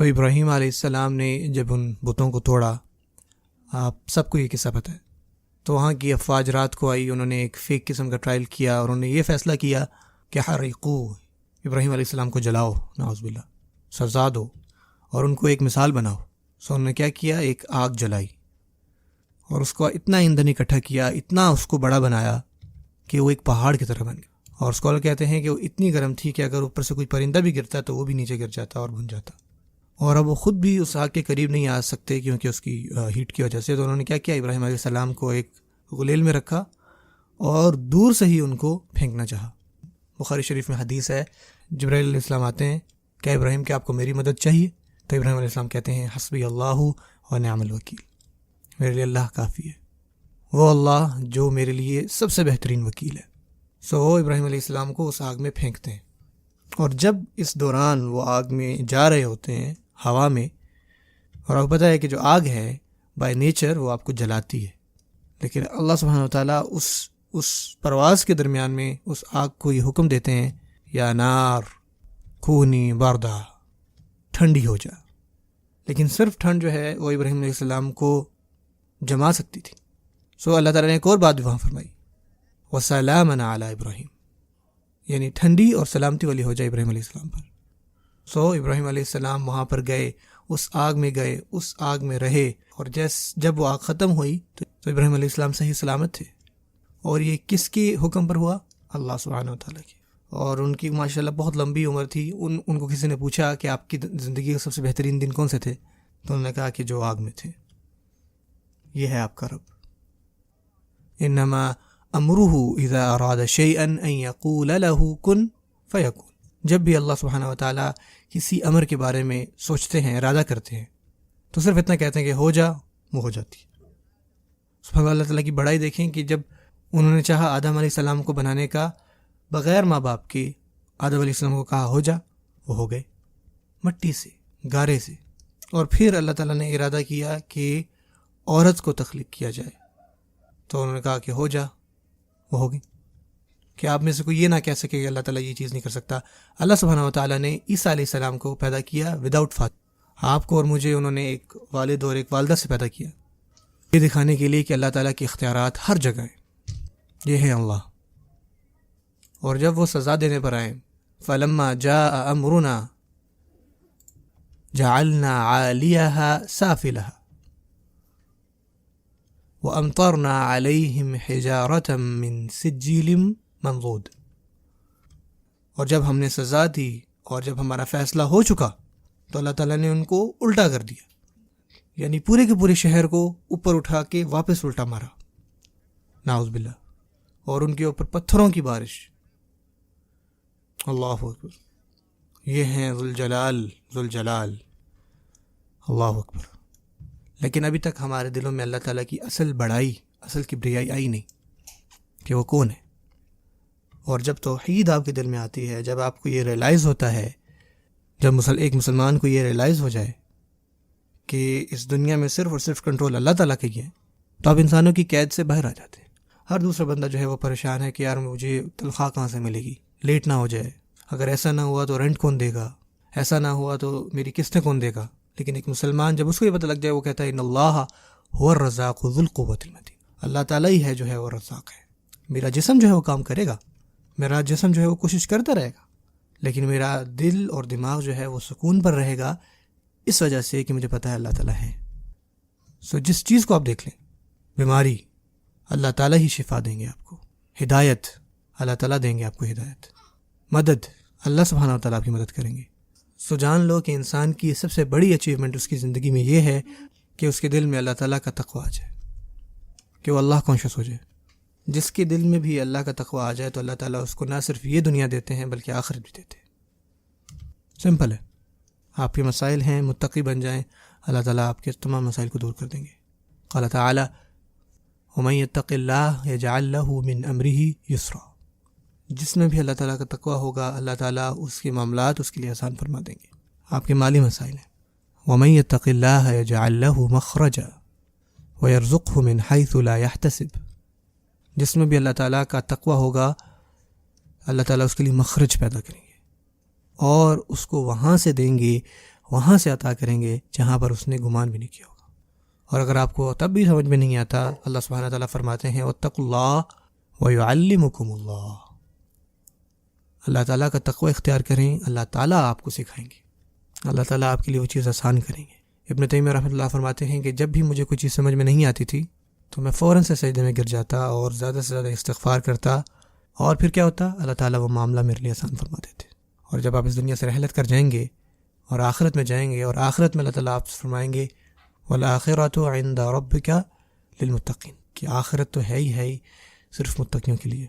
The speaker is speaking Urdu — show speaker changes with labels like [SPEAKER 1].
[SPEAKER 1] ابراہیم علیہ السلام نے جب ان بتوں کو توڑا، آپ سب کو یہ قصہ پتہ ہے، تو وہاں کی افواج رات کو آئی، انہوں نے ایک فیک قسم کا ٹرائل کیا اور انہوں نے یہ فیصلہ کیا کہ حریقو، ابراہیم علیہ السلام کو جلاؤ، نعوذ باللہ، سزا دو اور ان کو ایک مثال بناؤ۔ انہوں نے کیا کیا، ایک آگ جلائی اور اس کو اتنا ایندھن اکٹھا کیا، اتنا اس کو بڑا بنایا کہ وہ ایک پہاڑ کی طرح بن گیا، اور اسکالر کہتے ہیں کہ وہ اتنی گرم تھی کہ اگر اوپر سے کوئی پرندہ بھی گرتا تو وہ بھی نیچے گر جاتا اور بھن جاتا، اور اب وہ خود بھی اس آگ کے قریب نہیں آ سکتے کیونکہ اس کی ہیٹ کی وجہ سے۔ تو انہوں نے کیا کیا، ابراہیم علیہ السلام کو ایک غلیل میں رکھا اور دور سے ہی ان کو پھینکنا چاہا۔ بخاری شریف میں حدیث ہے، جبرائیل علیہ السلام آتے ہیں، کیا ابراہیم کہ آپ کو میری مدد چاہیے؟ تو ابراہیم علیہ السلام کہتے ہیں، حسبی اللہ و نعم الوکیل، میرے لیے اللہ کافی ہے، وہ اللہ جو میرے لیے سب سے بہترین وکیل ہے۔ ابراہیم علیہ السلام کو اس آگ میں پھینکتے ہیں، اور جب اس دوران وہ آگ میں جا رہے ہوتے ہیں ہوا میں، اور آپ کو پتہ ہے کہ جو آگ ہے بائی نیچر وہ آپ کو جلاتی ہے، لیکن اللہ سبحانہ وتعالیٰ اس پرواز کے درمیان میں اس آگ کو یہ حکم دیتے ہیں، یا نار کونی باردہ، ٹھنڈی ہو جا۔ لیکن صرف ٹھنڈ جو ہے وہ ابراہیم علیہ السلام کو جما سکتی تھی۔ اللہ تعالیٰ نے ایک اور بات بھی وہاں فرمائی، وَسَلَامًا عَلَىٰ ابراہیم، یعنی ٹھنڈی اور سلامتی والی ہو جائے ابراہیم علیہ السلام پر۔ ابراہیم علیہ السلام وہاں پر گئے، اس آگ میں گئے، اس آگ میں رہے، اور جب وہ آگ ختم ہوئی تو ابراہیم علیہ السلام صحیح سلامت تھے۔ اور یہ کس کے حکم پر ہوا؟ اللہ سبحانہ وتعالیٰ کی۔ اور ان کی ماشاءاللہ بہت لمبی عمر تھی۔ ان کو کسی نے پوچھا کہ آپ کی زندگی کے سب سے بہترین دن کون سے تھے؟ تو انہوں نے کہا کہ جو آگ میں تھے۔ یہ ہے آپ کا رب۔ انما امرہ اذا اراد شیئا ان یقول له کن فیکون۔ جب بھی اللہ سبحانہ وتعالیٰ کسی امر کے بارے میں سوچتے ہیں، ارادہ کرتے ہیں، تو صرف اتنا کہتے ہیں کہ ہو جا، وہ ہو جاتی ہے۔ سبحان اللہ تعالیٰ کی بڑائی دیکھیں کہ جب انہوں نے چاہا آدم علیہ السلام کو بنانے کا، بغیر ماں باپ کے آدم علیہ السلام کو کہا ہو جا، وہ ہو گئے، مٹی سے، گارے سے۔ اور پھر اللہ تعالیٰ نے ارادہ کیا کہ عورت کو تخلیق کیا جائے، تو انہوں نے کہا کہ ہو جا، وہ ہو گئی۔ کہ آپ میں سے کوئی یہ نہ کہہ سکے کہ اللہ تعالیٰ یہ چیز نہیں کر سکتا۔ اللہ سبحانہ وتعالیٰ نے عیسیٰ علیہ السلام کو پیدا کیا وداؤٹ فادر۔ آپ کو اور مجھے انہوں نے ایک والد اور ایک والدہ سے پیدا کیا، یہ دکھانے کے لیے کہ اللہ تعالیٰ کے اختیارات ہر جگہ ہیں۔ یہ ہے اللہ۔ اور جب وہ سزا دینے پر آئے، فَلَمَّا جَاءَ أَمْرُنَا جَعَلْنَا عَالِيَهَا سَافِلَهَا وَأَمْطَرْنَا عَلَيْهِمْ حِجَارَةً مِّن سِجِّيلٍ منضود۔ اور جب ہم نے سزا دی اور جب ہمارا فیصلہ ہو چکا تو اللہ تعالیٰ نے ان کو الٹا کر دیا، یعنی پورے کے پورے شہر کو اوپر اٹھا کے واپس الٹا مارا، نعوذ باللہ، اور ان کے اوپر پتھروں کی بارش۔ اللہ اکبر۔ یہ ہیں ذوالجلال، اللہ اکبر۔ لیکن ابھی تک ہمارے دلوں میں اللہ تعالیٰ کی اصل بڑائی، اصل کبریائی آئی نہیں کہ وہ کون ہے۔ اور جب توحید آپ کے دل میں آتی ہے، جب آپ کو یہ ریلائز ہوتا ہے، جب ایک مسلمان کو یہ ریلائز ہو جائے کہ اس دنیا میں صرف اور صرف کنٹرول اللہ تعالیٰ کا ہی ہے، تو آپ انسانوں کی قید سے باہر آ جاتے ہیں۔ ہر دوسرا بندہ جو ہے وہ پریشان ہے کہ یار مجھے تنخواہ کہاں سے ملے گی، لیٹ نہ ہو جائے، اگر ایسا نہ ہوا تو رینٹ کون دے گا، ایسا نہ ہوا تو میری قسطیں کون دے گا۔ لیکن ایک مسلمان جب اس کو یہ پتہ لگ جائے، وہ کہتا ہے ان اللہ هو الرزاق ذو القوۃ المتین، اللہ تعالیٰ ہی ہے جو ہے وہ رزاق ہے۔ میرا جسم جو ہے وہ کام کرے گا، میرا جسم جو ہے وہ کوشش کرتا رہے گا، لیکن میرا دل اور دماغ جو ہے وہ سکون پر رہے گا، اس وجہ سے کہ مجھے پتہ ہے اللہ تعالیٰ ہے۔ جس چیز کو آپ دیکھ لیں، بیماری اللہ تعالیٰ ہی شفا دیں گے آپ کو، ہدایت اللہ تعالیٰ دیں گے آپ کو ہدایت، مدد اللہ سبحانہ و تعالیٰ آپ کی مدد کریں گے۔ جان لو کہ انسان کی سب سے بڑی اچیومنٹ اس کی زندگی میں یہ ہے کہ اس کے دل میں اللہ تعالیٰ کا تقویٰ آ جائے، کہ وہ اللہ کانشیس ہو جائے۔ جس کے دل میں بھی اللہ کا تقویٰ آ جائے تو اللہ تعالیٰ اس کو نہ صرف یہ دنیا دیتے ہیں بلکہ آخرت بھی دیتے ہیں۔ سمپل ہے۔ آپ کے مسائل ہیں، متقی بن جائیں، اللہ تعالیٰ آپ کے تمام مسائل کو دور کر دیں گے۔ قال تعالی ومن یتق اللہ یجعل لہ من امرہ یسرا۔ جس میں بھی اللہ تعالیٰ کا تقویٰ ہوگا، اللہ تعالیٰ اس کے معاملات اس کے لیے آسان فرما دیں گے۔ آپ کے مالی مسائل ہیں، ومن یتق اللہ یجعل لہ مخرجا ویرزقہ من حیث لا یحتسب۔ جس میں بھی اللہ تعالیٰ کا تقویٰ ہوگا، اللہ تعالیٰ اس کے لیے مخرج پیدا کریں گے اور اس کو وہاں سے دیں گے وہاں سے عطا کریں گے جہاں پر اس نے گمان بھی نہیں کیا ہوگا۔ اور اگر آپ کو تب بھی سمجھ میں نہیں آتا، اللہ سبحانہ تعالیٰ فرماتے ہیں واتقوا اللہ ویعلمکم اللہ، اللہ تعالیٰ کا تقوی اختیار کریں، اللہ تعالیٰ آپ کو سکھائیں گے، اللہ تعالیٰ آپ کے لیے وہ چیز آسان کریں گے۔ ابن تیمیہ رحمۃ اللہ فرماتے ہیں کہ جب بھی مجھے کوئی چیز سمجھ میں نہیں آتی تھی تو میں فوراً سے سجدے میں گر جاتا اور زیادہ سے زیادہ استغفار کرتا، اور پھر کیا ہوتا، اللہ تعالیٰ وہ معاملہ میرے لیے آسان فرما دیتے۔ اور جب آپ اس دنیا سے رحلت کر جائیں گے اور آخرت میں جائیں گے، اور آخرت میں اللہ تعالیٰ آپ سے فرمائیں گے وَالْآخِرَةُ عِنْدَ رَبِّكَ لِلْمُتَّقِينَ، کہ آخرت تو ہے ہی صرف متقیوں کے لیے۔